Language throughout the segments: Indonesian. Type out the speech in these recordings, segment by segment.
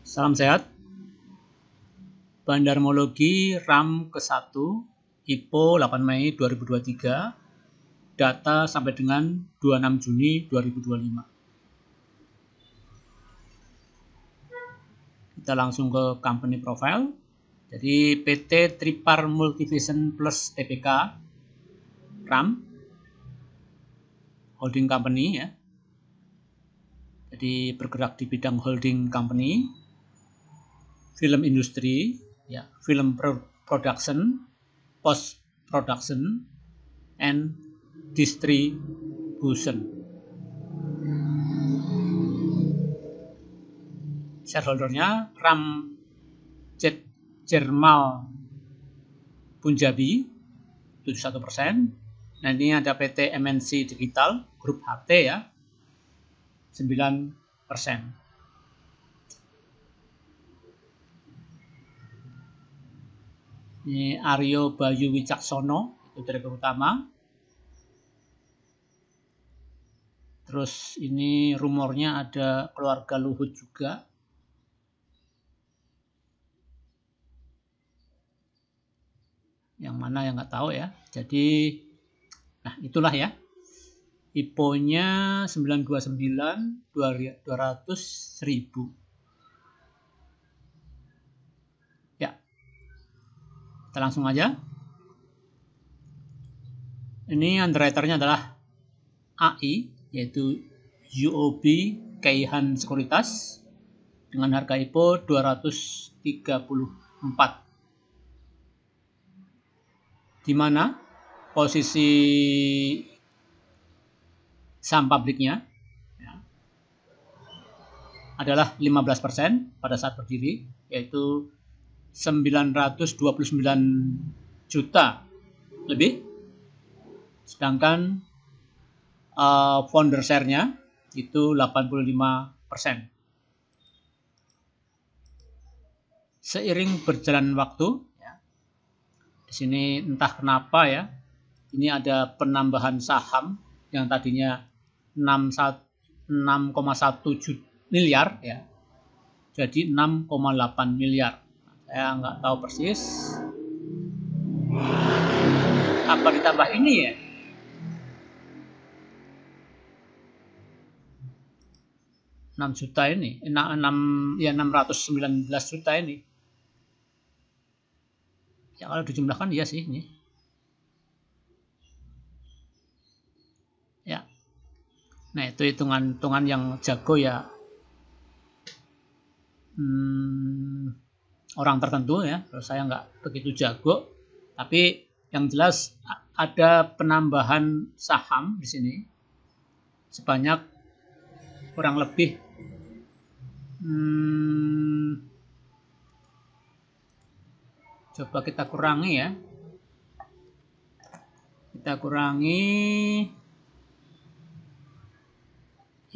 Salam sehat. Bandarmologi RAM ke-1 IPO 8 Mei 2023. Data sampai dengan 26 Juni 2025. Kita langsung ke company profile. Jadi PT Tripar Multivision Plus Tbk RAM holding company ya. Jadi bergerak di bidang holding company, film industri, ya, film production, post production, and distribution. Shareholdernya Ram Jermal Punjabi 71%. Nah, ini ada PT MNC Digital Grup HT ya 9%. Ini Aryo Bayu Wicaksono, itu direktur utama. Terus ini rumornya ada keluarga Luhut juga. Yang mana yang nggak tahu ya. Jadi, nah itulah ya. IPO-nya 929 200.000. Ya. Kita langsung aja. Ini underwriter-nya adalah AI, yaitu UOB Keihan Sekuritas dengan harga IPO 234. Di mana posisi saham publiknya ya, adalah 15% pada saat berdiri, yaitu 929 juta lebih. Sedangkan founder share-nya itu 85%. Seiring berjalan waktu, ya, di sini entah kenapa ya, ini ada penambahan saham yang tadinya 6,1 miliar ya, jadi 6,8 miliar. Saya nggak tahu persis apa ditambah ini ya. 6 juta ini, 619 juta ini. Ya kalau dijumlahkan iya sih ini. Ya. Nah, itu hitungan yang jago ya. Orang tertentu ya. Kalau saya nggak begitu jago, tapi yang jelas ada penambahan saham di sini sebanyak kurang lebih coba kita kurangi ya. Kita kurangi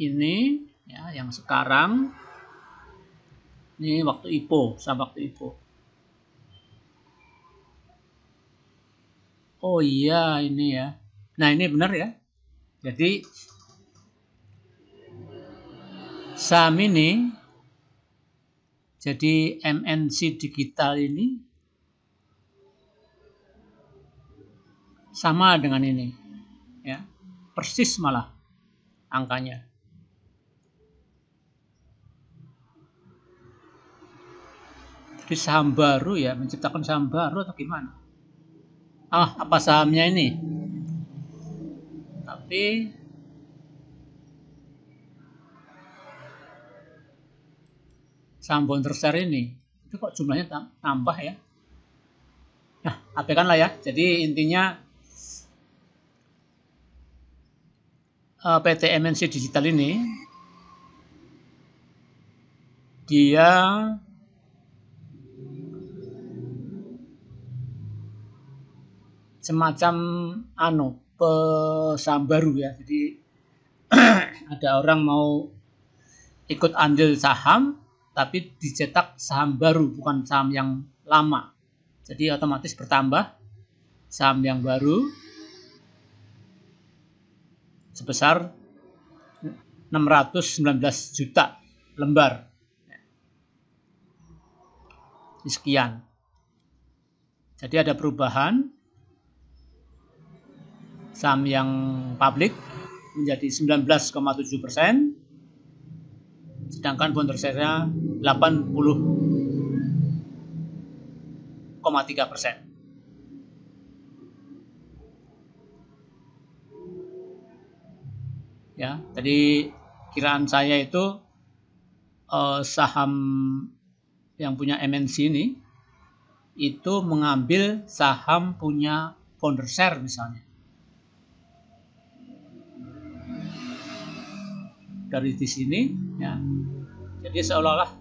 ini ya, yang sekarang ini waktu IPO, sama waktu IPO. Oh iya ini ya. Nah ini benar ya. Jadi saham ini, jadi MNC Digital ini sama dengan ini ya, persis malah angkanya. Jadi saham baru ya, menciptakan saham baru atau gimana? Apa sahamnya ini? Tapi saham founder share ini itu kok jumlahnya tambah ya. Nah, abaikan lah ya. Jadi intinya PT MNC Digital ini dia semacam saham baru ya. Jadi ada orang mau ikut andil saham tapi dicetak saham baru, bukan saham yang lama. Jadi otomatis bertambah saham yang baru sebesar 619 juta lembar. sekian. Jadi ada perubahan saham yang publik menjadi 19,7%, sedangkan founder share-nya 80,3%. Ya, tadi kiraan saya itu saham yang punya MNC ini itu mengambil saham punya founder share misalnya. Dari di sini ya. Jadi seolah-olah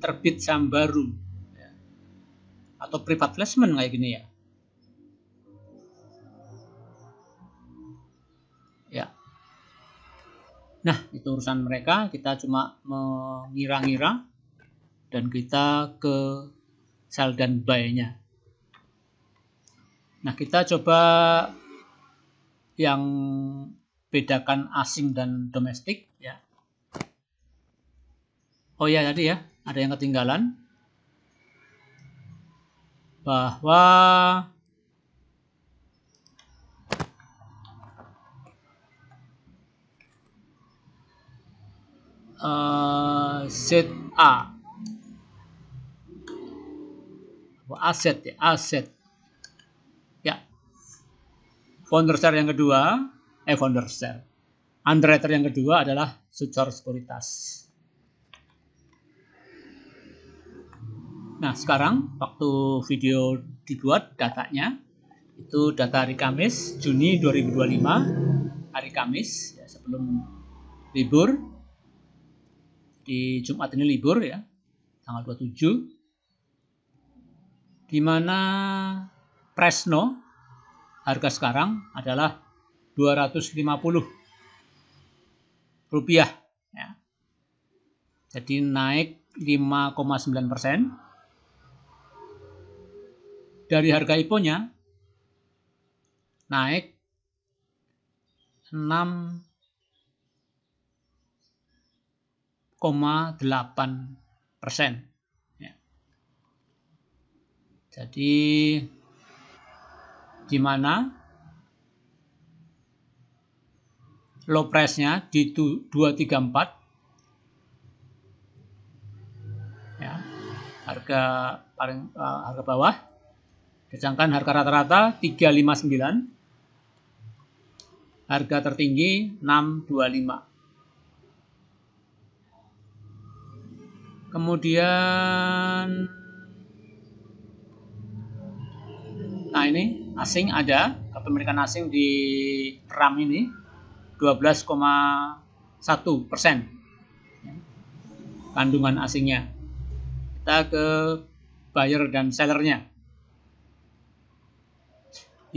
terbit saham baru ya. Atau private placement kayak gini ya. Ya. Nah, itu urusan mereka, kita cuma mengira-ngira dan kita ke sell dan buy-nya. Nah, kita coba yang bedakan asing dan domestik ya. Oh ya, tadi ya, ada yang ketinggalan bahwa ZA aset ya, founder share yang kedua founder share underwriter yang kedua adalah Sucor Sekuritas. Nah, sekarang waktu video dibuat datanya itu data hari Kamis Juni 2025, hari Kamis ya, sebelum libur. Di Jumat ini libur ya, tanggal 27, di mana Presno harga sekarang adalah Rp250 ya. Jadi naik 5,9%. Dari harga IPO-nya naik 6,8%. Ya. Jadi di mana low price-nya di 234 ya, harga paling harga bawah, sedangkan harga rata-rata 359, harga tertinggi 625. Kemudian nah ini asing, ada kepemilikan asing di RAM ini 12,1% kandungan asingnya. Kita ke buyer dan sellernya.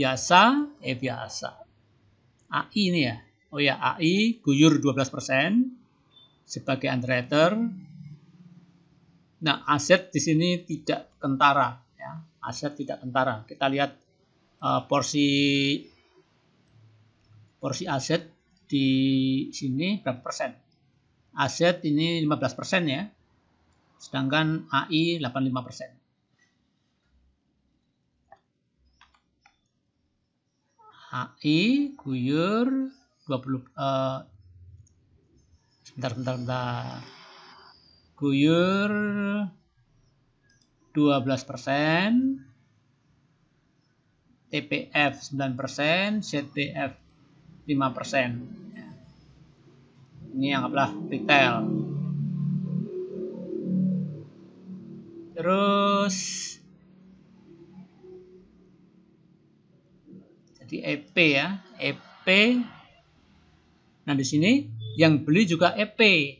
Biasa AI ini ya. Oh ya, AI guyur 12% sebagai underwriter. Nah, aset di sini tidak kentara ya. Aset tidak kentara. Kita lihat porsi aset di sini berapa persen. Aset ini 15% ya. Sedangkan AI 85%. AI guyur 20 sebentar. Guyur 12%, TPF 9%, ZPF 5%. Ini anggaplah retail. Terus jadi EP ya, EP. Nah, di sini yang beli juga EP.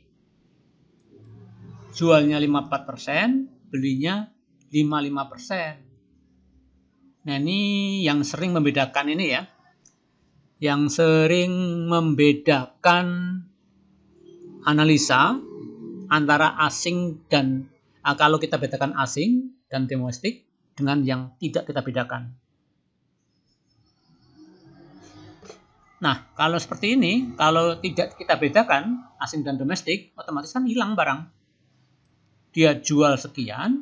Jualnya 54%, belinya 55%. Nah, ini yang sering membedakan ini ya. Yang sering membedakan analisa antara asing dan kalau kita bedakan asing dan domestik dengan yang tidak kita bedakan. Nah, kalau seperti ini, kalau tidak kita bedakan asing dan domestik, otomatis kan hilang barang. Dia jual sekian,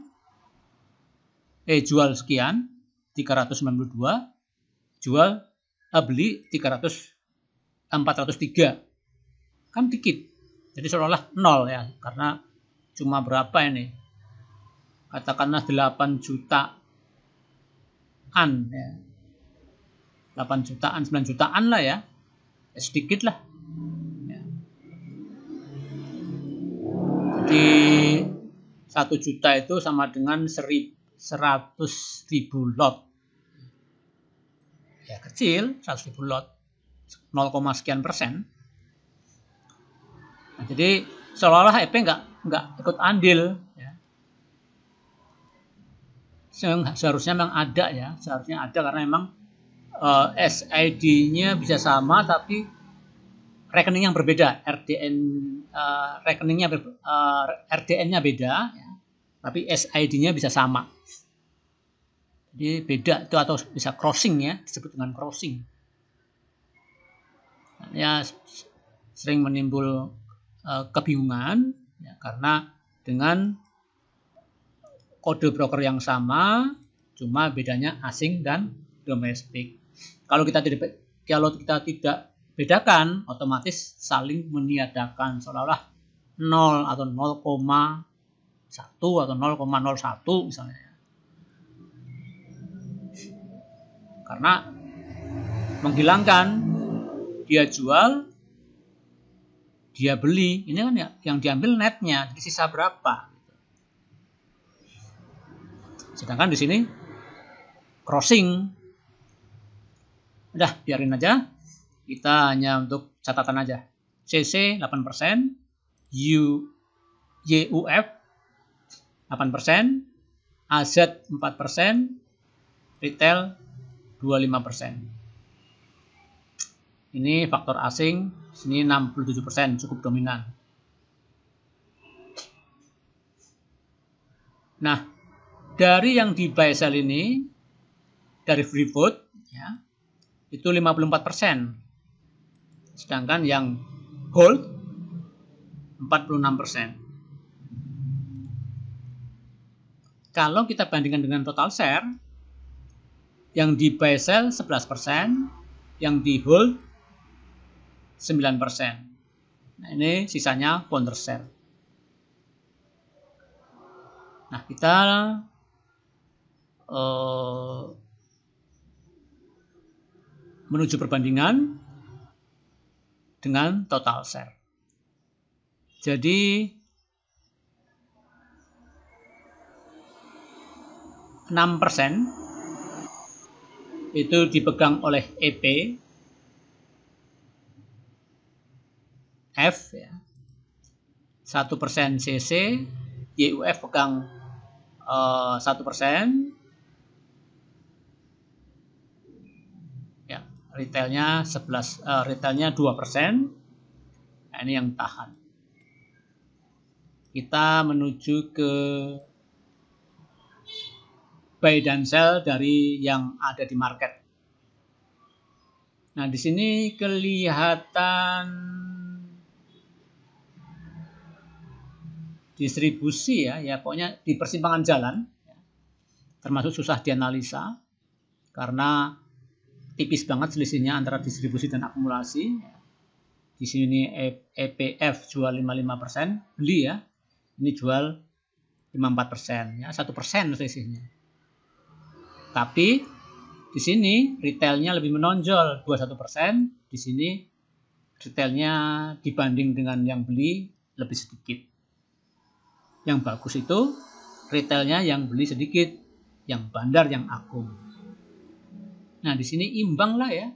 jual sekian 392, beli 403, kan dikit. Jadi seolah-olah nol ya, karena cuma berapa ini? Katakanlah 8 jutaan ya. 8 jutaan, 9 jutaan lah ya. Sedikit lah. Ya. Jadi 1 juta itu sama dengan 100.000 lot. Ya kecil, 100.000 lot. 0, sekian persen. Nah, jadi seolah-olah EP nggak ikut andil. Ya. Seharusnya memang ada ya. Seharusnya ada karena memang SID-nya bisa sama tapi rekening yang berbeda, RDN-nya beda ya, tapi SID-nya bisa sama. Jadi beda itu, atau bisa crossing ya, disebut dengan crossing. Ya sering menimbul kebingungan ya, karena dengan kode broker yang sama, cuma bedanya asing dan domestik. Kalau kita tidak bedakan, otomatis saling meniadakan, seolah-olah 0 atau 0,1 atau 0,01 misalnya. Karena menghilangkan dia jual, dia beli, ini kan ya, yang diambil netnya, jadi sisa berapa. Sedangkan di sini crossing. Udah, biarin aja. Kita hanya untuk catatan aja. CC 8%, YUF 8%, AZ 4%, retail 25%. Ini faktor asing, sini 67%, cukup dominan. Nah, dari yang di buy sell ini, dari free float, ya, itu 54%. Sedangkan yang hold 46%. Kalau kita bandingkan dengan total share, yang di buy sell 11%, yang di hold 9%. Nah, ini sisanya counter share. Nah, kita menuju perbandingan dengan total share. Jadi 6% itu dipegang oleh EP, F ya. 1% CC, YUF pegang 1%. Ya, retailnya 2%. Nah, ini yang tahan. Kita menuju ke buy dan sell dari yang ada di market. Nah, di sini kelihatan distribusi ya, pokoknya di persimpangan jalan, ya. Termasuk susah dianalisa karena tipis banget selisihnya antara distribusi dan akumulasi. Di sini EPF jual 55%, beli ya. Ini jual 54%, ya 1% selisihnya. Tapi di sini retailnya lebih menonjol 21%. Di sini retailnya dibanding dengan yang beli lebih sedikit. Yang bagus itu retailnya yang beli sedikit, yang bandar yang akum. Nah, di sini imbang lah ya.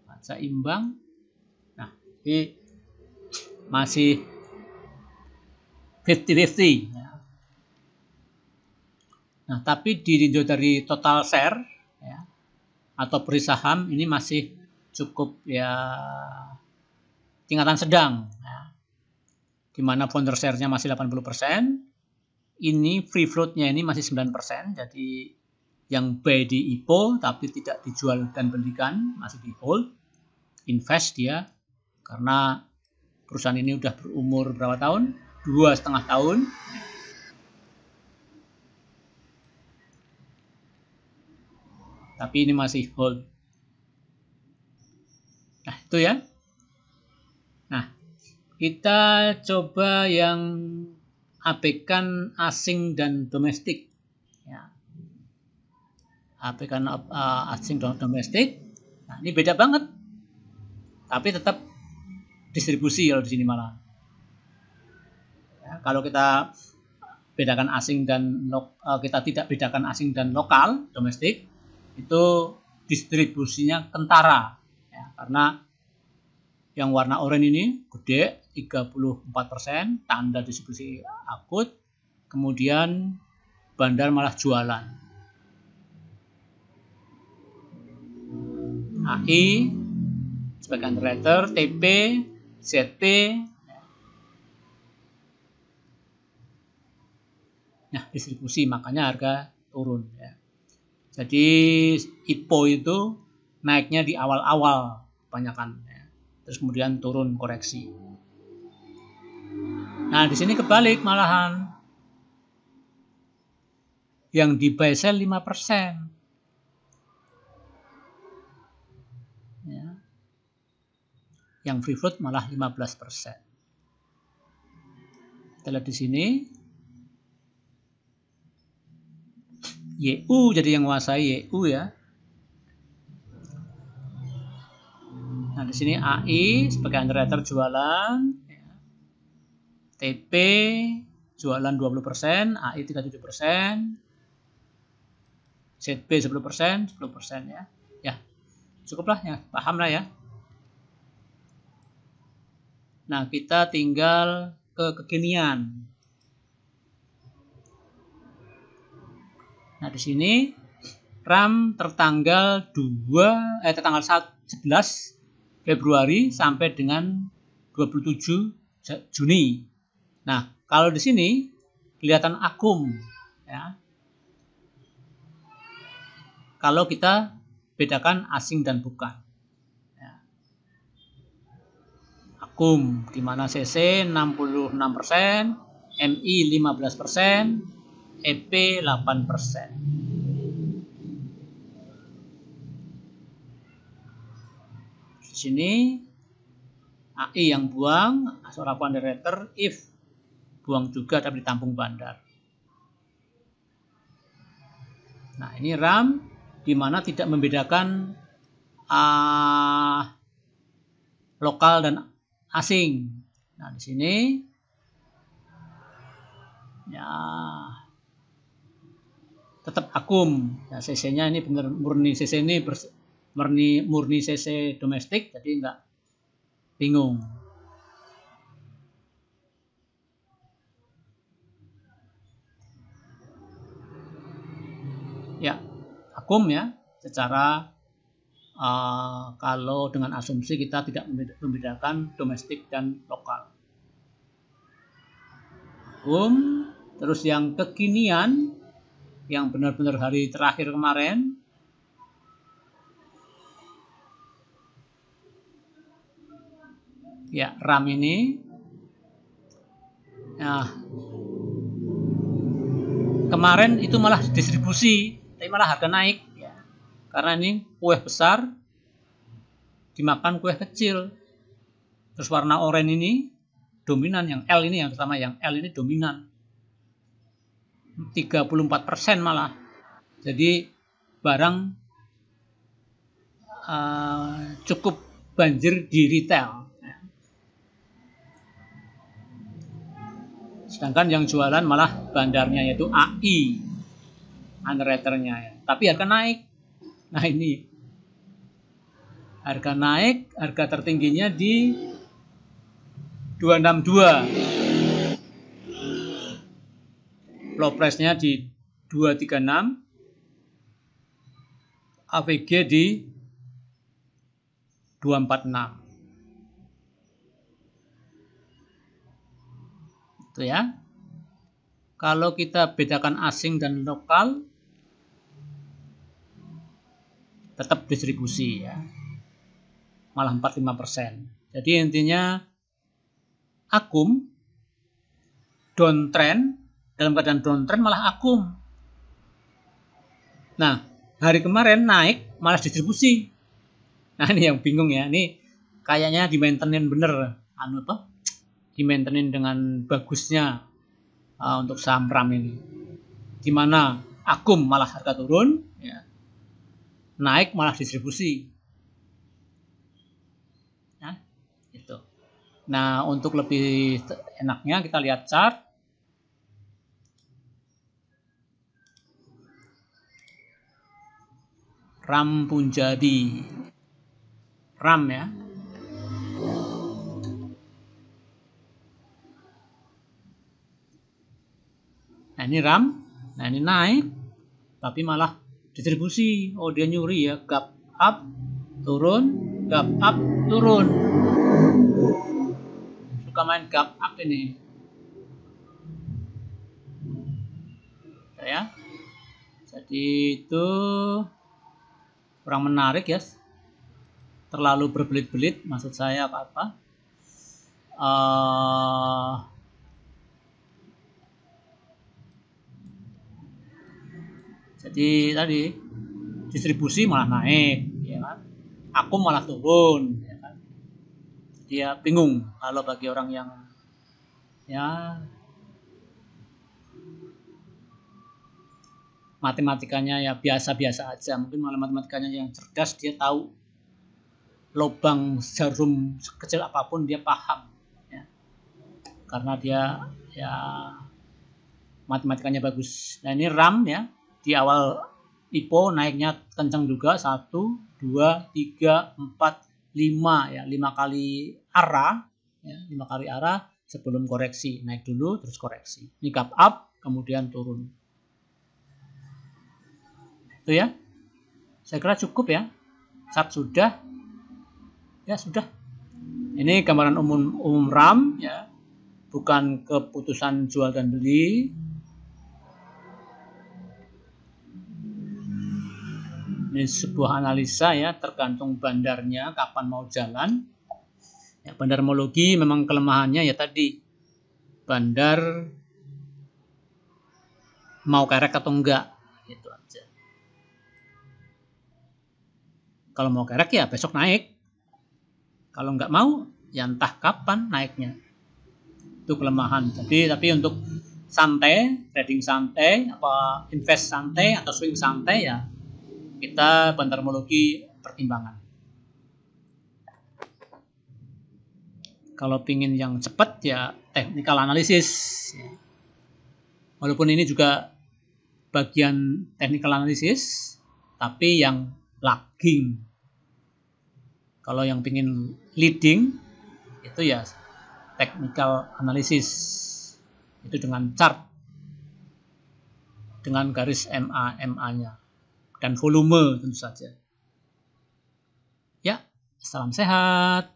Baca imbang. Nah, ini masih 50-50 ya. Nah, tapi ditinjau dari total share ya, atau beri saham ini masih cukup ya tingkatan sedang ya. Di mana founder share-nya masih 80%, ini free float-nya ini masih 9%, jadi yang buy di IPO tapi tidak dijual dan belikan, masih di hold, invest dia, karena perusahaan ini udah berumur berapa tahun? 2,5 tahun. tapi ini masih hold. Nah, itu ya. Nah, kita coba yang abaikan asing dan domestik. Ya. Abaikan asing dan domestik. Nah, ini beda banget. Tapi tetap distribusi kalau di sini malah. Ya, kalau kita bedakan asing dan kita tidak bedakan asing dan lokal, domestik, itu distribusinya kentara. Ya, karena yang warna oranye ini gede 34%, tanda distribusi akut, kemudian bandar malah jualan. AI sebagai underwriter, TP, ZP. Nah, distribusi makanya harga turun ya. Jadi IPO itu naiknya di awal-awal kebanyakan ya. Terus kemudian turun koreksi. Nah, di sini kebalik malahan. Yang di buy sell 5%. Ya. Yang free float malah 15%. Kita lihat di sini. YU jadi yang menguasai YU ya. Nah, di sini AI sebagai underwriter jualan, ya. TP jualan 20%, AI 37%, ZB 10%, 10% ya. Ya, cukuplah ya, paham lah ya. Nah, kita tinggal ke kekinian. Nah, di sini RAM tertanggal 11 Februari sampai dengan 27 Juni. Nah, kalau di sini kelihatan akum ya. Kalau kita bedakan asing dan bukan. Ya. Akum di mana CC 66%, MI 15%, EP 8%. Di sini AI yang buang, Asora underwriter, if buang juga tapi ditampung bandar. Nah, ini RAM di mana tidak membedakan lokal dan asing. Nah, di sini ya tetap akum. Ya, CC-nya ini benar murni CC ini murni CC domestik, jadi enggak bingung. Ya, akum ya, secara kalau dengan asumsi kita tidak membedakan domestik dan lokal. Akum, terus yang kekinian, yang benar-benar hari terakhir kemarin, ya RAM ini, nah kemarin itu malah distribusi, tapi malah harga naik ya. Karena ini kue besar dimakan kue kecil. Terus warna oranye ini dominan, yang L ini yang pertama, yang L ini dominan 34% malah. Jadi barang cukup banjir di retail. Sedangkan yang jualan malah bandarnya, yaitu AI underwriternya ya. Tapi harga naik. Nah, ini harga naik, harga tertingginya di 262. Low price-nya di 236. AVG di 246. Itu ya. Kalau kita bedakan asing dan lokal, tetap distribusi ya. Malah 45%. Jadi intinya akum downtrend, dalam keadaan downtrend malah akum. Nah, hari kemarin naik malah distribusi. Nah ini yang bingung ya, ini kayaknya di maintenance bener, di maintenance dengan bagusnya untuk saham RAM ini. Dimana Akum malah harga turun, ya, naik malah distribusi. Nah, itu. Nah, untuk lebih enaknya kita lihat chart. RAM Punjabi. RAM ya. Nah, ini RAM. Nah, ini naik tapi malah distribusi. Oh, dia nyuri ya, gap up turun, gap up turun. Suka main gap up ini. Ya. Jadi itu kurang menarik ya. Terlalu berbelit-belit, maksud saya apa? Jadi tadi distribusi malah naik, ya kan? Aku malah turun, ya kan? Dia bingung kalau bagi orang yang ya matematikanya ya biasa-biasa aja, mungkin malah matematikanya yang cerdas, dia tahu lubang jarum sekecil apapun dia paham, ya. Karena dia ya matematikanya bagus. Nah ini RAM ya, di awal IPO naiknya kencang juga, 1, 2, 3, 4, 5 ya, 5 kali arah ya, 5 kali arah sebelum koreksi, naik dulu terus koreksi. Ini gap up kemudian turun. Itu ya. Saya kira cukup ya. Chart sudah. Ya sudah. Ini gambaran umum RAM ya. Bukan keputusan jual dan beli. Ini sebuah analisa ya, tergantung bandarnya kapan mau jalan. Ya, bandarmologi memang kelemahannya ya tadi. Bandar mau kerek atau enggak, gitu aja. Kalau mau kerek ya besok naik. Kalau enggak mau, ya entah kapan naiknya. Itu kelemahan. Jadi tapi untuk santai, trading santai, apa invest santai atau swing santai ya kita bandarmologi pertimbangan. Kalau pingin yang cepat ya technical analysis. Walaupun ini juga bagian technical analysis, tapi yang lagging. Kalau yang pingin leading itu ya technical analysis. Itu dengan chart, dengan garis MA-nya dan volume tentu saja. Ya, salam sehat.